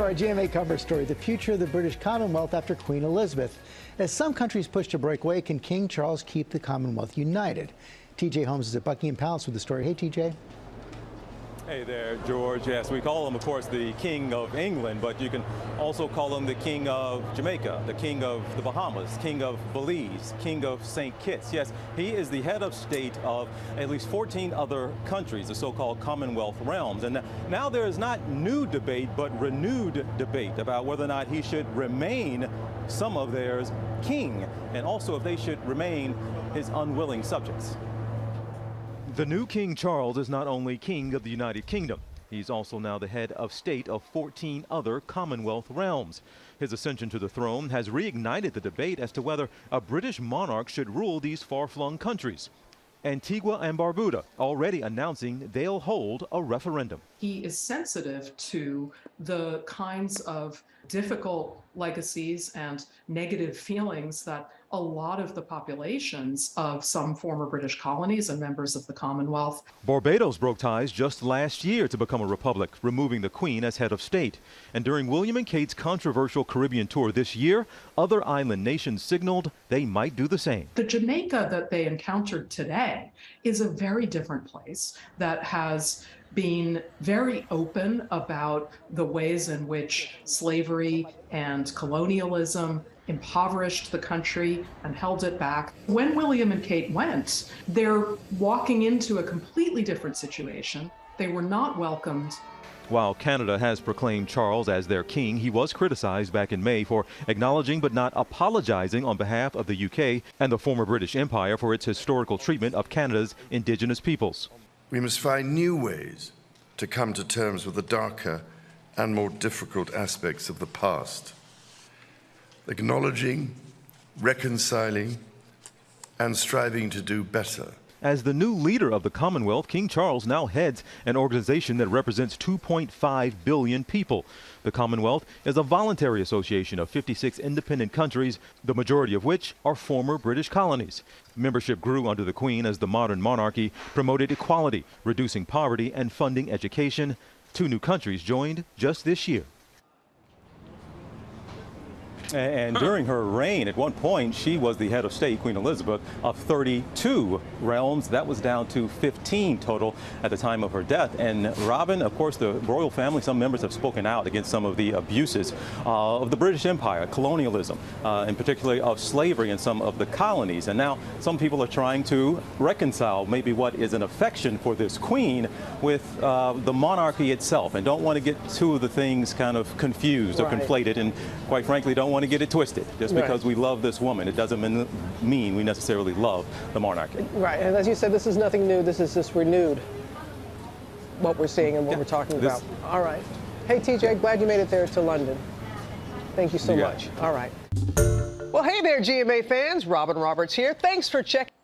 Our GMA cover story, the future of the British Commonwealth after Queen Elizabeth. As some countries push to break away, can King Charles keep the Commonwealth united? TJ Holmes is at Buckingham Palace with the story. Hey, TJ. Hey there, George. Yes, we call him, of course, the King of England, but you can also call him the King of Jamaica, the King of the Bahamas, King of Belize, King of St. Kitts. Yes, he is the head of state of at least 14 other countries, the so-called Commonwealth realms. And now there is not new debate, but renewed debate about whether or not he should remain some of theirs king, and also if they should remain his unwilling subjects. The new King Charles is not only King of the United Kingdom, he's also now the head of state of 14 other Commonwealth realms. His ascension to the throne has reignited the debate as to whether a British monarch should rule these far-flung countries. Antigua and Barbuda already announcing they'll hold a referendum. He is sensitive to the kinds of difficult legacies and negative feelings that a lot of the populations of some former British colonies and members of the Commonwealth. Barbados broke ties just last year to become a republic, removing the Queen as head of state. And during William and Kate's controversial Caribbean tour this year, other island nations signaled they might do the same. The Jamaica that they encountered today is a very different place that has been very open about the ways in which slavery and colonialism impoverished the country and held it back. When William and Kate went, they're walking into a completely different situation. They were not welcomed. While Canada has proclaimed Charles as their king, he was criticized back in May for acknowledging but not apologizing on behalf of the UK and the former British Empire for its historical treatment of Canada's Indigenous peoples. We must find new ways to come to terms with the darker and more difficult aspects of the past, acknowledging, reconciling, and striving to do better. As the new leader of the Commonwealth, King Charles now heads an organization that represents 2.5 billion people. The Commonwealth is a voluntary association of 56 independent countries, the majority of which are former British colonies. Membership grew under the Queen as the modern monarchy promoted equality, reducing poverty and funding education. 2 new countries joined just this year. And during her reign, at one point, she was the head of state, Queen Elizabeth, of 32 realms. That was down to 15 total at the time of her death. And Robin, of course, the royal family, some members have spoken out against some of the abuses of the British Empire, colonialism, and particularly of slavery in some of the colonies. And now some people are trying to reconcile maybe what is an affection for this queen with the monarchy itself, and don't want to get two of the things kind of confused or conflated, and quite frankly don't want to get it twisted. Just because we love this woman, it doesn't mean we necessarily love the monarchy. Right, and as you said, this is nothing new. This is just renewed, what we're seeing and what we're talking about. All right. Hey, TJ, glad you made it there to London. Thank you so much. All right. Well, hey there, GMA fans. Robin Roberts here. Thanks for checking.